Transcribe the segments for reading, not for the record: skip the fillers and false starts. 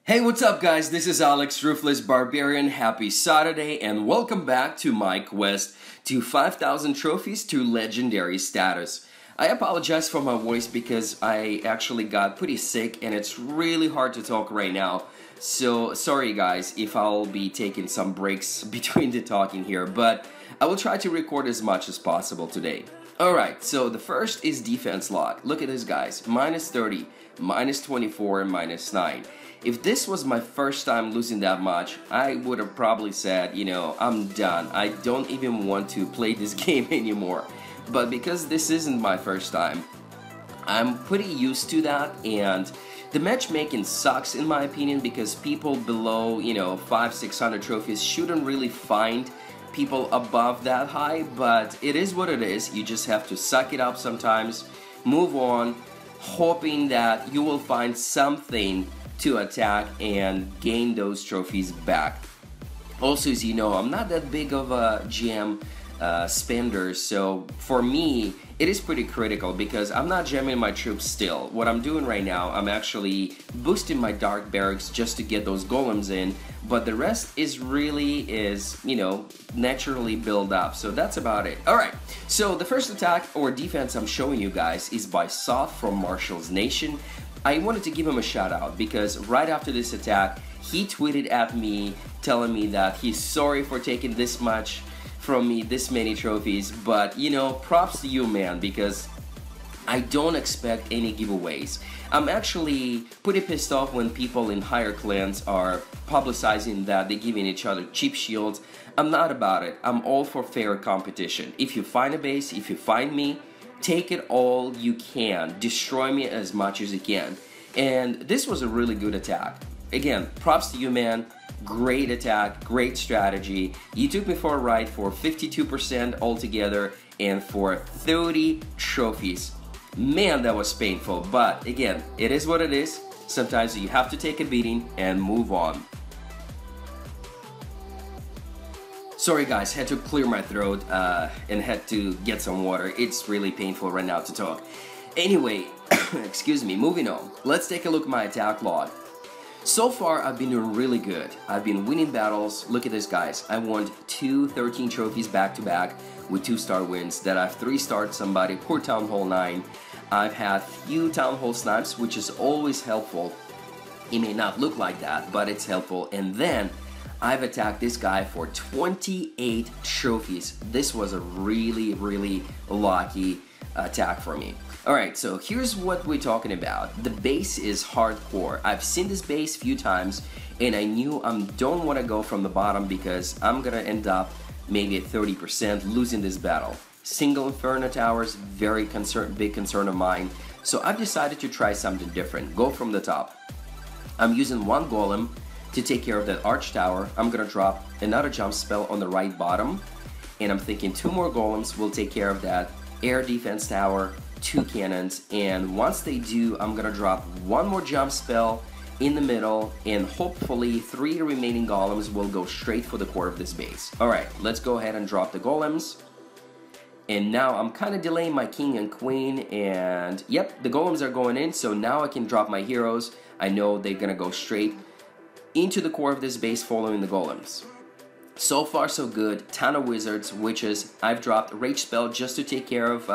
Hey, what's up guys? This is Alex, Ruthless Barbarian. Happy Saturday and welcome back to my quest to 5,000 trophies to legendary status. I apologize for my voice because I actually got pretty sick and it's really hard to talk right now. So sorry guys if I'll be taking some breaks between the talking here, but I will try to record as much as possible today. Alright, so the first is defense lock. Look at this guys, minus 30, minus 24, and minus 9. If this was my first time losing that much, I would have probably said, I'm done. I don't even want to play this game anymore. But because this isn't my first time, I'm pretty used to that, and the matchmaking sucks in my opinion because people below, 500-600 trophies shouldn't really find people above that high, but it is what it is. You just have to suck it up sometimes, move on, hoping that you will find something to attack and gain those trophies back. Also, as you know, I'm not that big of a gem spender, so for me it is pretty critical because I'm not gemming my troops still. What I'm doing right now, I'm actually boosting my dark barracks just to get those golems in, but the rest is naturally build up, so that's about it. Alright, so the first attack or defense I'm showing you guys is by Soft from Marshall's Nation. I wanted to give him a shout out because right after this attack, he tweeted at me telling me that he's sorry for taking this much from me, this many trophies, but props to you, man, because I don't expect any giveaways. I'm actually pretty pissed off when people in higher clans are publicizing that they're giving each other cheap shields. I'm not about it. I'm all for fair competition. If you find a base, if you find me, take it all you can. Destroy me as much as you can. And this was a really good attack. Again, props to you, man. Great attack, great strategy. You took me for a ride for 52% altogether and for 30 trophies. Man, that was painful, but again, it is what it is. Sometimes you have to take a beating and move on. Sorry guys, had to clear my throat and had to get some water. It's really painful right now to talk. Anyway, excuse me, moving on. Let's take a look at my attack log. So far, I've been doing really good. I've been winning battles. Look at this, guys. I won 13 trophies back-to-back with 2-star wins. That I've 3-starred somebody, poor Town Hall 9. I've had few Town Hall snipes, which is always helpful. It may not look like that, but it's helpful. And then, I've attacked this guy for 28 trophies. This was a really, really lucky attack for me. Alright, so here's what we're talking about. The base is hardcore. I've seen this base a few times and I knew I don't want to go from the bottom because I'm gonna end up maybe at 30% losing this battle. Single Inferno Towers, very big concern of mine. So I've decided to try something different. Go from the top. I'm using one golem to take care of that arch tower. I'm gonna drop another jump spell on the right bottom. And I'm thinking 2 more golems will take care of that air defense tower, 2 cannons, and once they do, I'm gonna drop 1 more jump spell in the middle, and hopefully 3 remaining golems will go straight for the core of this base. Alright, let's go ahead and drop the golems. And now I'm kind of delaying my king and queen, and yep, the golems are going in, so now I can drop my heroes. I know they're gonna go straight into the core of this base following the golems. So far so good. Ton of wizards, witches. I've dropped rage spell just to take care of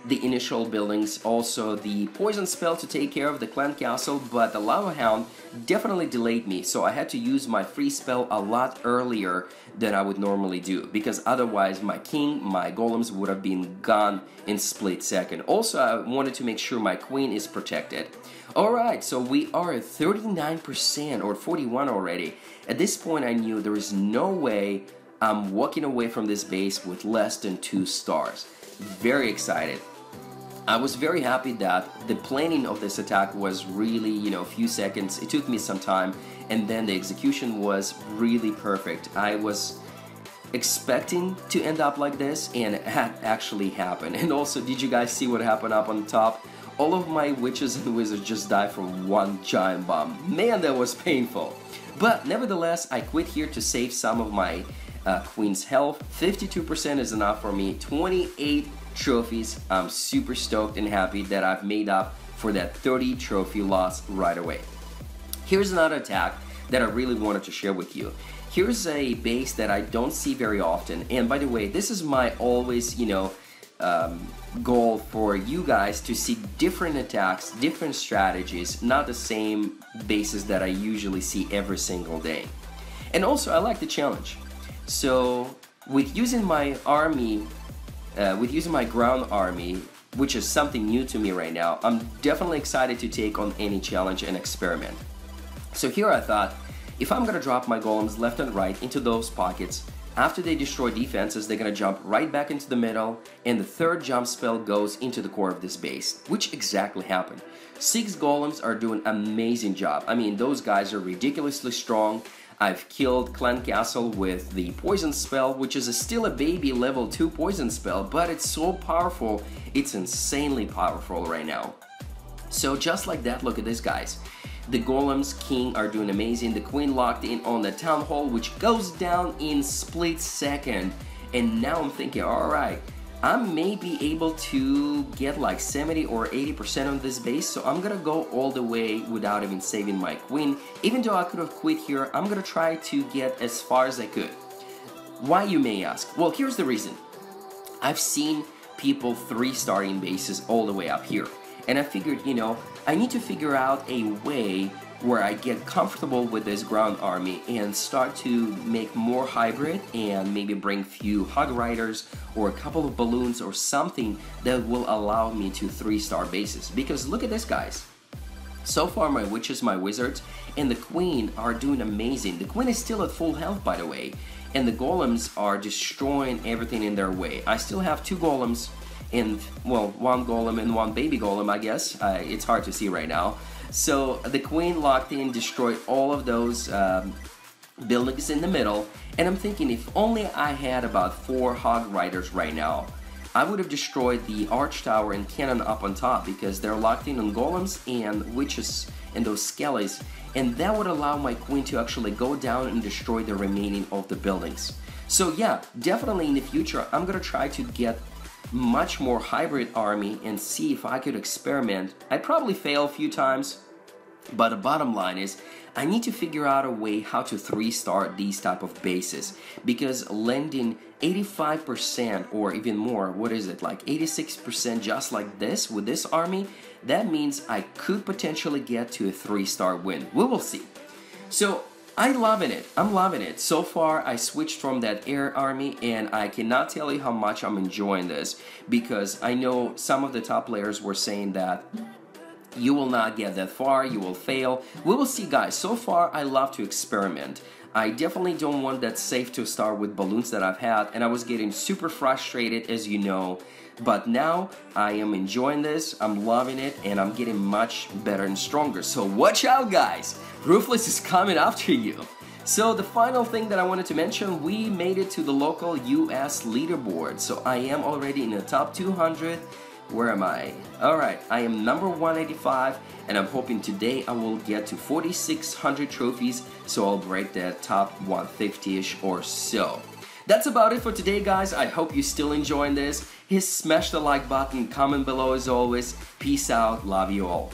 the initial buildings, also the poison spell to take care of the clan castle, but the lava hound definitely delayed me, so I had to use my free spell a lot earlier than I would normally do, because otherwise my king, my golems would have been gone in split second. Also, I wanted to make sure my queen is protected. Alright, so we are at 39% or 41 already. At this point I knew there is no way I'm walking away from this base with less than 2 stars. Very excited. I was very happy that the planning of this attack was really, a few seconds. It took me some time, and then the execution was really perfect. I was expecting to end up like this, and it had actually happened. And also, did you guys see what happened up on the top? All of my witches and wizards just died from one giant bomb. Man, that was painful. But nevertheless, I quit here to save some of my queen's health. 52% is enough for me. 28 trophies. I'm super stoked and happy that I've made up for that 30 trophy loss right away. Here's another attack that I really wanted to share with you. Here's a base that I don't see very often, and by the way, this is my always, goal for you guys to see different attacks, different strategies, not the same bases that I usually see every single day. And also, I like the challenge. So, with using my army, with using my ground army, which is something new to me right now, I'm definitely excited to take on any challenge and experiment. So here I thought, if I'm gonna drop my golems left and right into those pockets, after they destroy defenses, they're gonna jump right back into the middle, and the third jump spell goes into the core of this base, which exactly happened. 6 golems are doing an amazing job. I mean, those guys are ridiculously strong. I've killed Clan Castle with the poison spell, which is still a baby level 2 poison spell, but it's so powerful, it's insanely powerful right now. So just like that, look at this, guys. The golems, king are doing amazing. The queen locked in on the town hall, which goes down in split second. And now I'm thinking, alright, I may be able to get like 70 or 80% on this base, so I'm gonna go all the way without even saving my queen. Even though I could have quit here, I'm gonna try to get as far as I could. Why, you may ask? Well, here's the reason. I've seen people 3-starring bases all the way up here. And I figured, I need to figure out a way where I get comfortable with this ground army and start to make more hybrid and maybe bring few hog riders or a couple of balloons or something that will allow me to 3-star bases. Because look at this, guys. So far my witches, my wizards, and the queen are doing amazing. The queen is still at full health, by the way, and the golems are destroying everything in their way. I still have 2 golems and, well, 1 golem and 1 baby golem, I guess. It's hard to see right now. So the queen locked in, destroyed all of those buildings in the middle, and I'm thinking if only I had about 4 hog riders right now, I would have destroyed the arch tower and cannon up on top, because they're locked in on golems and witches and those skellies, and that would allow my queen to actually go down and destroy the remaining of the buildings. So yeah, definitely in the future I'm gonna try to get much more hybrid army and see if I could experiment. I'd probably fail a few times, but the bottom line is I need to figure out a way how to 3-star these type of bases, because lending 85% or even more, what is it, like 86% just like this with this army, that means I could potentially get to a 3-star win. We will see. So I'm loving it. I'm loving it. So far, I switched from that air army, and I cannot tell you how much I'm enjoying this, because I know some of the top players were saying that you will not get that far, you will fail. We will see, guys. So far, I love to experiment. I definitely don't want that safe to start with balloons that I've had, and I was getting super frustrated, as you know. But now I am enjoying this, I'm loving it, and I'm getting much better and stronger. So watch out, guys! Ruthless is coming after you. So the final thing that I wanted to mention, we made it to the local US leaderboard. So I am already in the top 200. Where am I? Alright, I am number 185, and I'm hoping today I will get to 4,600 trophies, so I'll break that top 150-ish or so. That's about it for today, guys. I hope you're still enjoying this. Smash the like button, comment below as always. Peace out, love you all.